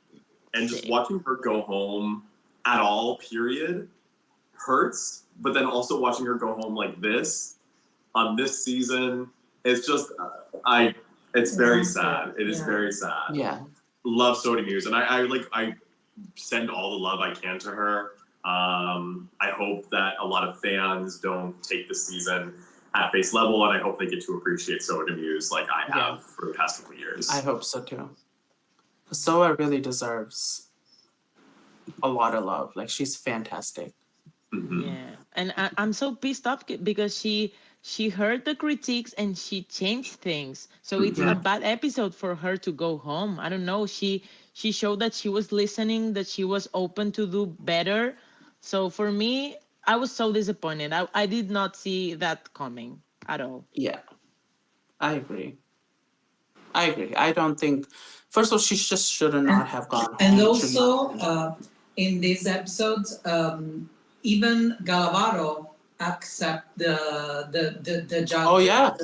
And just watching her go home at all, period, hurts. But then also watching her go home like this on this season, it's just, it's very sad. It is very sad. Yeah. Love Soa De Muse. And I send all the love I can to her. I hope that a lot of fans don't take this season at face level, and I hope they get to appreciate Soa De Muse like I have for the past couple of years. I hope so too. Soa really deserves a lot of love. Like, she's fantastic. Mm-hmm. Yeah, and I'm so pissed off because she heard the critiques and she changed things. So it's a bad episode for her to go home. I don't know. She showed that she was listening, that she was open to do better. So for me, I was so disappointed. I did not see that coming at all. Yeah, I agree. I don't think, first of all, she just should not have gone home. And also, in this episode, even Gala Varo accept the judge. Oh yeah.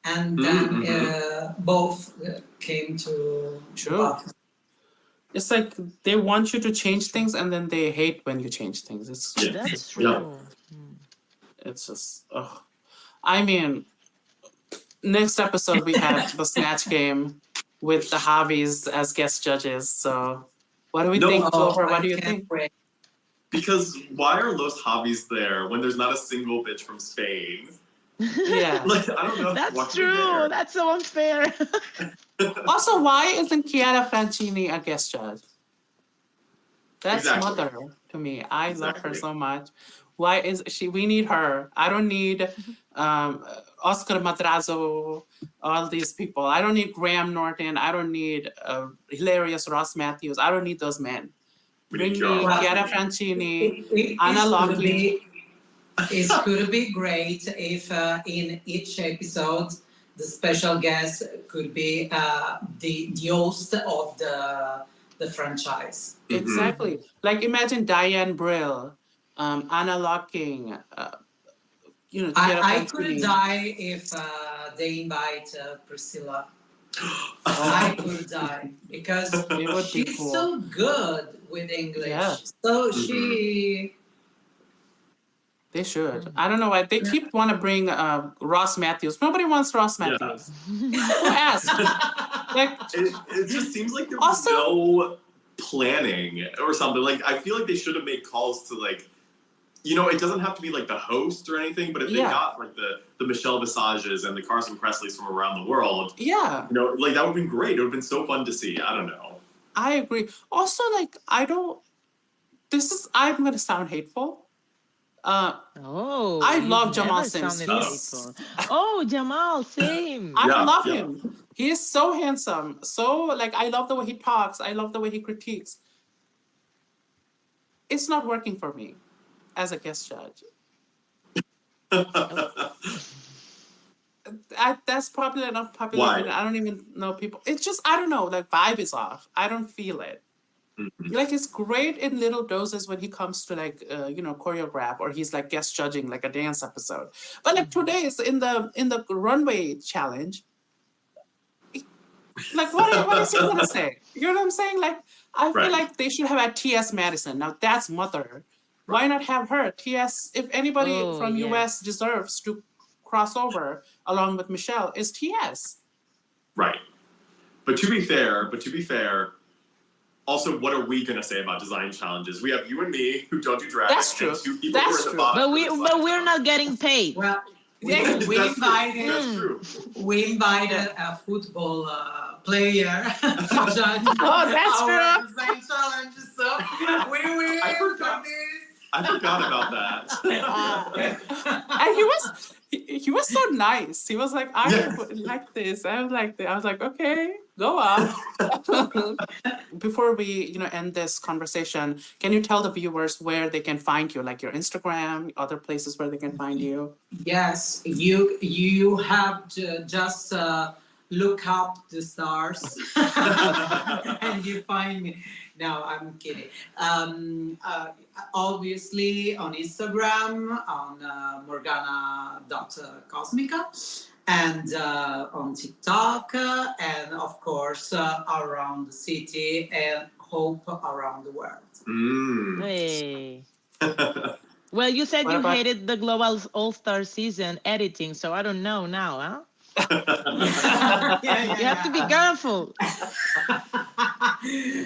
And then both came to. True. It's like they want you to change things, and then they hate when you change things. That's true. It's just, I mean, next episode we have the Snatch Game with the Javis as guest judges. So, what do we think, Clover? What do you think? Because why are Los Javis there when there's not a single bitch from Spain? Yeah. Like, I don't know. That's true. That's so unfair. Also, why isn't Chiara Francini a guest judge? That's mother to me. I love her so much. Why is she? We need her. I don't need Oscar Madrazo, all these people. I don't need Graham Norton. I don't need hilarious Ross Matthews. I don't need those men. Bring me Chiara Francini, Anna Lockley. It could be great if in each episode the special guest could be the host of the franchise. Exactly. Like, imagine Diane Brill, Anna Locking. I could die if they invite Priscilla. I could die because she's so good with English. Yeah. So They should. I don't know why they keep want to bring Ross Matthews. Nobody wants Ross Matthews. Who asked? Like, it just seems like there was no planning or something. Like, I feel like they should have made calls to, like, it doesn't have to be like the host or anything, but if they got like the Michelle Visages and the Carson Presleys from around the world, like, that would have been great. It would have been so fun to see. I don't know. I agree. Also, like, I'm going to sound hateful, I love you've Jamal never Sims. sounded faithful. Oh, Jamal, same. I Yeah, love yeah. him. He is so handsome. So, like, I love the way he talks. I love the way he critiques. It's not working for me as a guest judge. That's probably an unpopular Why? opinion. I don't even know people. It's just, I don't know, like, vibe is off. I don't feel it. Mhm. Like, it's great in little doses when he comes to, like, choreograph, or he's like guest judging like a dance episode. But like today is in the runway challenge. Like, what is he gonna say? You know what I'm saying? Like, I feel Right. like they should have had T.S. Madison. Now that's mother. Why not have her? T.S. If anybody Oh, from yes. US deserves to cross over along with Michelle, is T.S. Right. But to be fair, also, what are we gonna say about design challenges? We have you and me who don't do drag, That's true. and two people That's who are in the true. bottom. But we're not getting paid. Well, Yeah, we That's invited. true. We invited a football player to judge Oh, that's our true. design challenge. So we win I forgot. for this. I forgot about that. And he was so nice. He was like, I Yes. like this. I was like, okay, go on. Before we end this conversation, can you tell the viewers where they can find you, like your Instagram, other places where they can find you? Yes, you have to just look up the stars and you find me. No, I'm kidding. Obviously on Instagram, on Morgana.Cosmica, and on TikTok, and of course around the city, and hope around the world. Hey. Well, you said What you about- hated the Global All-Star season editing, so I don't know now, huh? You have to be careful.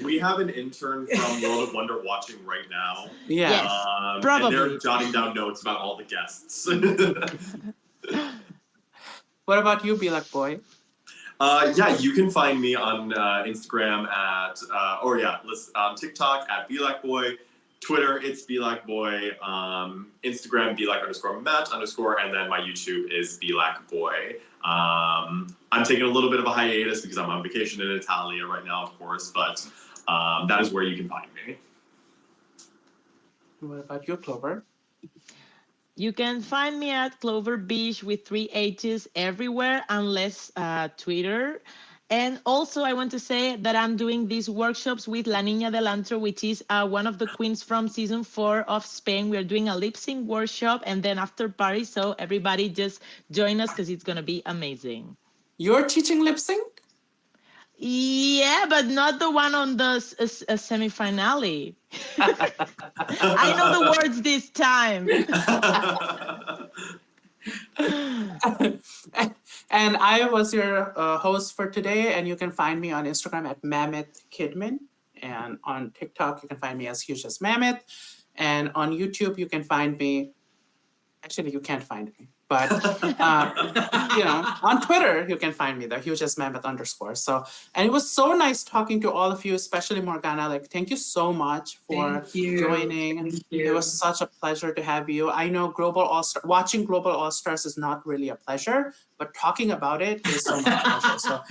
We have an intern from World of Wonder watching right now. Yeah. Yes. And Probably. they're jotting down notes about all the guests. What about you, Belakboy? Yeah, you can find me on Instagram at, TikTok at Belakboy, Twitter, it's Belakboy, Instagram, Belak_Matt_, and then my YouTube is Belakboy. I'm taking a little bit of a hiatus because I'm on vacation in Italia right now, of course, but that is where you can find me. What about you, Clover? You can find me at Clover Bish with 3 H's everywhere, unless Twitter. And also, I want to say that I'm doing these workshops with La Niña del Antro, which is one of the queens from season 4 of Spain. We're doing a lip sync workshop and then after party. So everybody just join us because it's going to be amazing. You're teaching lip sync? Yeah, but not the one on the semi-finale. I know the words this time. And I was your host for today, and you can find me on Instagram at Mammoth Kidman, and on TikTok you can find me as HugeAsMammoth, and on YouTube you can find me. Actually, you can't find me, but on Twitter you can find me, the HugeAsMammoth_. So, and it was so nice talking to all of you, especially Morgana. Like, thank you so much for joining. Thank you. It was such a pleasure to have you. I know watching Global All Stars is not really a pleasure, but talking about it is so much pleasure. So,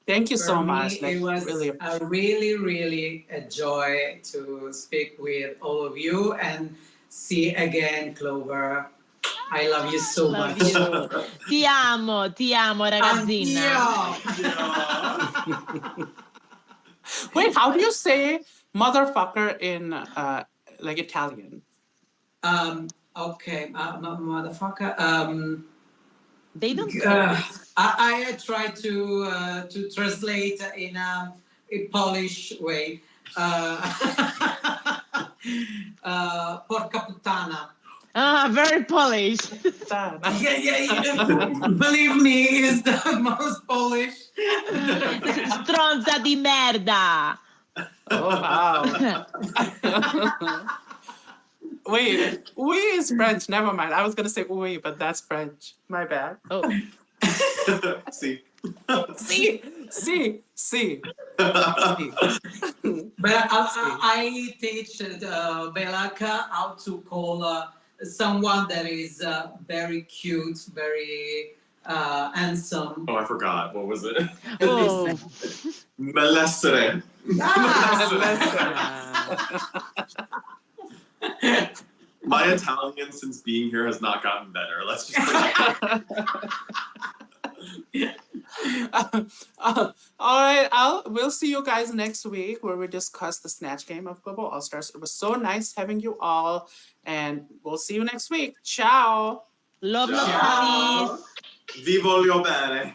thank you so much. It was really a really a joy to speak with all of you and see again, Clover. I love you so Love much. you. Ti amo, ragazzina. Anch'io. Wait, how do you say motherfucker in like Italian? Okay, motherfucker. They don't care. I try to translate in a Polish way. Porca puttana. Very Polish. Yeah. Believe me, is the most Polish. Stronza di merda. Oh, wow. Wait, oui is French. Never mind. I was going to say oui, but that's French. My bad. Oh. See. See. But I teach Belak how to call someone that is very cute, very handsome. Oh, I forgot. What was it? Oh. Malessere. My Italian since being here has not gotten better. Let's just all right, we'll see you guys next week where we discuss the Snatch Game of Global All Stars. It was so nice having you all, and we'll see you next week. Ciao. Love, Ciao. honey. Vi voglio bene.